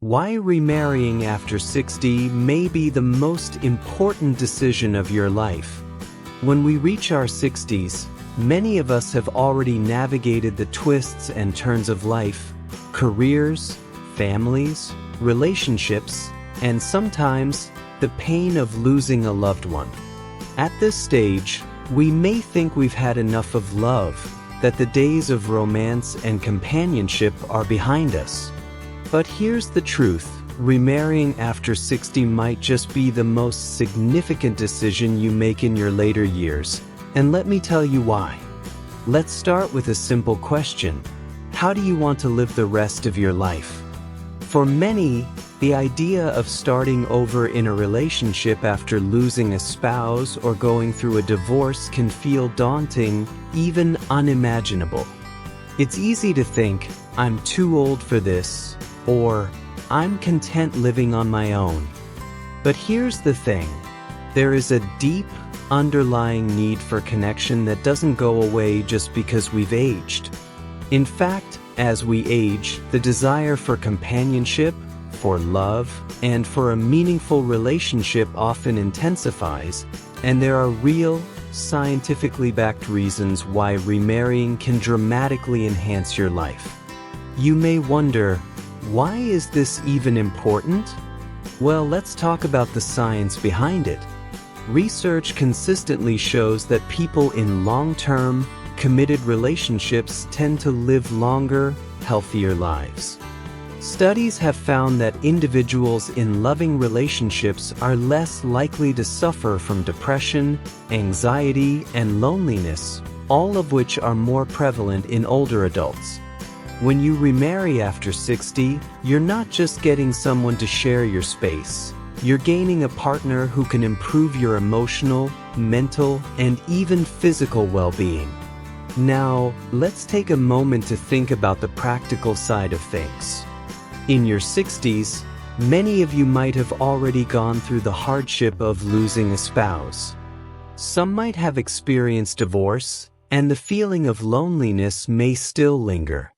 Why remarrying after 60 may be the most important decision of your life. When we reach our 60s, many of us have already navigated the twists and turns of life, careers, families, relationships, and sometimes the pain of losing a loved one. At this stage, we may think we've had enough of love, that the days of romance and companionship are behind us. But here's the truth, remarrying after 60 might just be the most significant decision you make in your later years, and let me tell you why. Let's start with a simple question. How do you want to live the rest of your life? For many, the idea of starting over in a relationship after losing a spouse or going through a divorce can feel daunting, even unimaginable. It's easy to think, I'm too old for this, or I'm content living on my own. But here's the thing, there is a deep, underlying need for connection that doesn't go away just because we've aged. In fact, as we age, the desire for companionship, for love, and for a meaningful relationship often intensifies, and there are real, scientifically backed reasons why remarrying can dramatically enhance your life. You may wonder, why is this even important? Well, let's talk about the science behind it. Research consistently shows that people in long-term, committed relationships tend to live longer, healthier lives. Studies have found that individuals in loving relationships are less likely to suffer from depression, anxiety, and loneliness, all of which are more prevalent in older adults. When you remarry after 60, you're not just getting someone to share your space. You're gaining a partner who can improve your emotional, mental, and even physical well-being. Now, let's take a moment to think about the practical side of things. In your 60s, many of you might have already gone through the hardship of losing a spouse. Some might have experienced divorce, and the feeling of loneliness may still linger.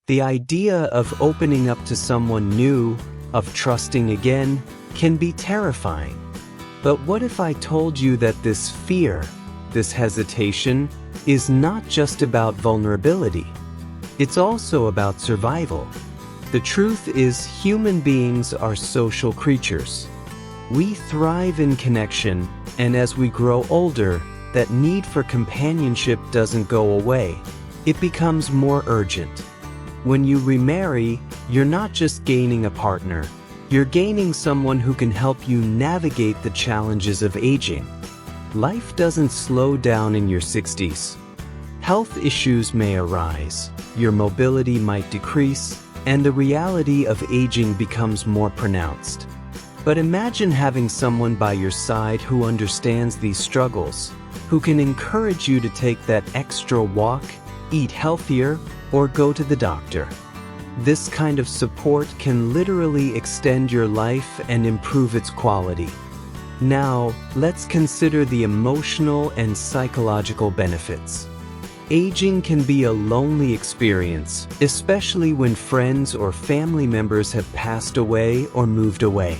The idea of opening up to someone new, of trusting again, can be terrifying. But what if I told you that this fear, this hesitation, is not just about vulnerability? It's also about survival. The truth is, human beings are social creatures. We thrive in connection, and as we grow older, that need for companionship doesn't go away. It becomes more urgent. When you remarry, you're not just gaining a partner, you're gaining someone who can help you navigate the challenges of aging. Life doesn't slow down in your 60s. Health issues may arise, your mobility might decrease, and the reality of aging becomes more pronounced. But imagine having someone by your side who understands these struggles, who can encourage you to take that extra walk, eat healthier, or go to the doctor. This kind of support can literally extend your life and improve its quality. Now, let's consider the emotional and psychological benefits. Aging can be a lonely experience, especially when friends or family members have passed away or moved away.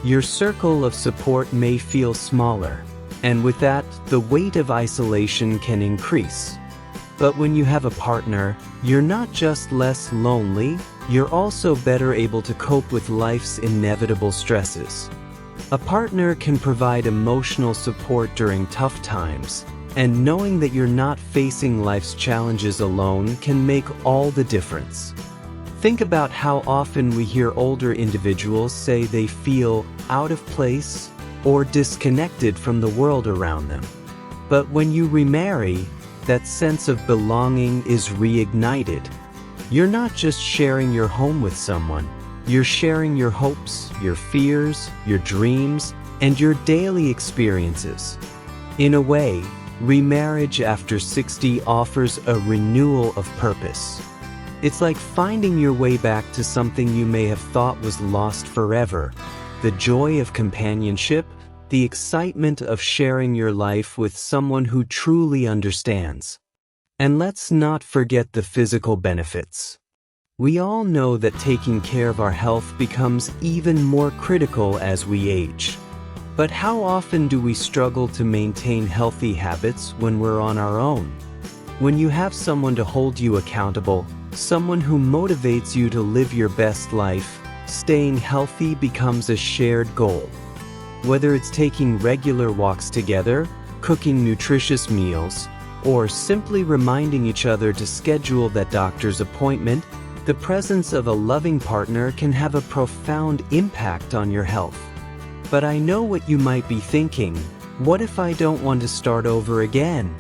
Your circle of support may feel smaller, and with that, the weight of isolation can increase. But when you have a partner, you're not just less lonely, you're also better able to cope with life's inevitable stresses. A partner can provide emotional support during tough times, and knowing that you're not facing life's challenges alone can make all the difference. Think about how often we hear older individuals say they feel out of place or disconnected from the world around them. But when you remarry, that sense of belonging is reignited. You're not just sharing your home with someone, you're sharing your hopes, your fears, your dreams, and your daily experiences. In a way, remarriage after 60 offers a renewal of purpose. It's like finding your way back to something you may have thought was lost forever. The joy of companionship, the excitement of sharing your life with someone who truly understands. And let's not forget the physical benefits. We all know that taking care of our health becomes even more critical as we age. But how often do we struggle to maintain healthy habits when we're on our own? When you have someone to hold you accountable, someone who motivates you to live your best life, staying healthy becomes a shared goal. Whether it's taking regular walks together, cooking nutritious meals, or simply reminding each other to schedule that doctor's appointment, the presence of a loving partner can have a profound impact on your health. But I know what you might be thinking. What if I don't want to start over again?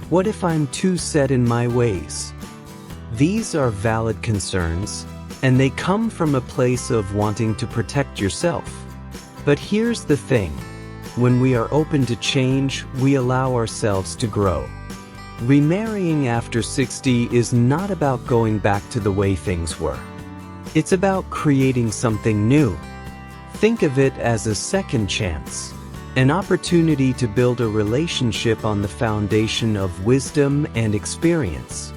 What if I'm too set in my ways? These are valid concerns, and they come from a place of wanting to protect yourself. But here's the thing. When we are open to change, we allow ourselves to grow. Remarrying after 60 is not about going back to the way things were. It's about creating something new. Think of it as a second chance, an opportunity to build a relationship on the foundation of wisdom and experience.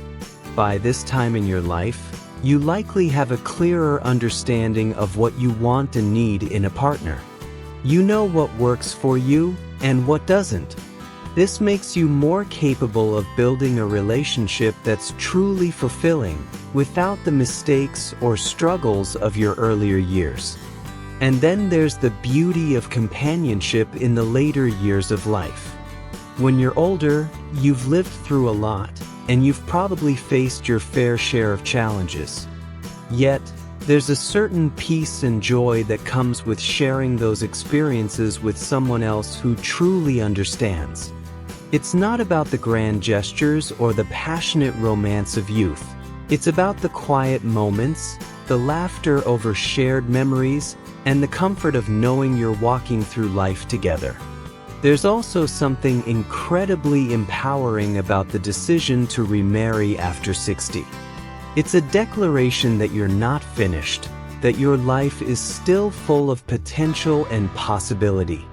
By this time in your life, you likely have a clearer understanding of what you want and need in a partner. You know what works for you and what doesn't. This makes you more capable of building a relationship that's truly fulfilling without the mistakes or struggles of your earlier years. And then there's the beauty of companionship in the later years of life. When you're older, you've lived through a lot, and you've probably faced your fair share of challenges. Yet, there's a certain peace and joy that comes with sharing those experiences with someone else who truly understands. It's not about the grand gestures or the passionate romance of youth. It's about the quiet moments, the laughter over shared memories, and the comfort of knowing you're walking through life together. There's also something incredibly empowering about the decision to remarry after 60. It's a declaration that you're not finished, that your life is still full of potential and possibility.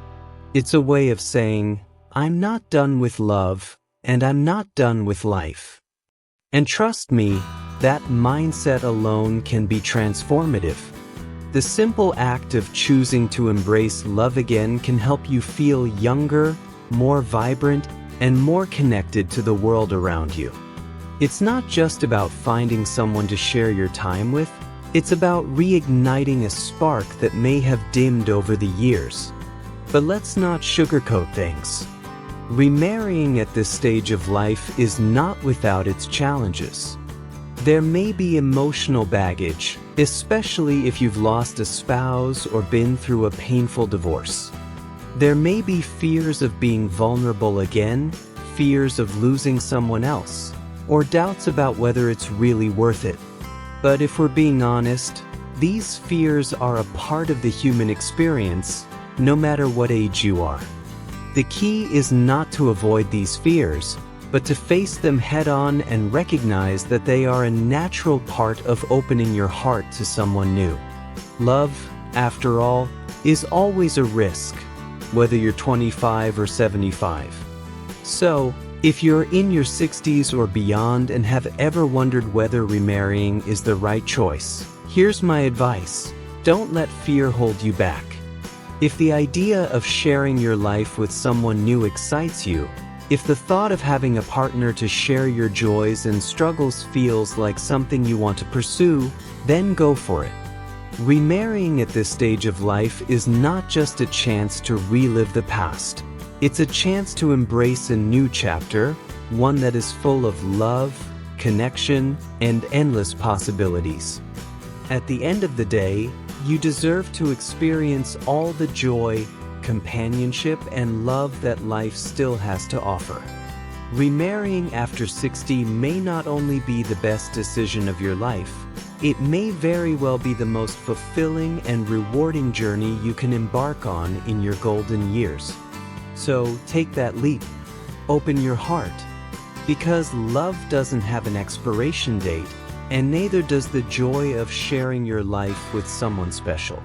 It's a way of saying, I'm not done with love, and I'm not done with life. And trust me, that mindset alone can be transformative. The simple act of choosing to embrace love again can help you feel younger, more vibrant, and more connected to the world around you. It's not just about finding someone to share your time with, it's about reigniting a spark that may have dimmed over the years. But let's not sugarcoat things. Remarrying at this stage of life is not without its challenges. There may be emotional baggage, especially if you've lost a spouse or been through a painful divorce. There may be fears of being vulnerable again, fears of losing someone else, or doubts about whether it's really worth it. But if we're being honest, these fears are a part of the human experience, no matter what age you are. The key is not to avoid these fears, but to face them head-on and recognize that they are a natural part of opening your heart to someone new. Love, after all, is always a risk, whether you're 25 or 75. So, if you're in your 60s or beyond and have ever wondered whether remarrying is the right choice, here's my advice. Don't let fear hold you back. If the idea of sharing your life with someone new excites you, if the thought of having a partner to share your joys and struggles feels like something you want to pursue, then go for it. Remarrying at this stage of life is not just a chance to relive the past. It's a chance to embrace a new chapter, one that is full of love, connection, and endless possibilities. At the end of the day, you deserve to experience all the joy, companionship, and love that life still has to offer. Remarrying after 60 may not only be the best decision of your life, it may very well be the most fulfilling and rewarding journey you can embark on in your golden years. So take that leap. Open your heart. Because love doesn't have an expiration date, and neither does the joy of sharing your life with someone special.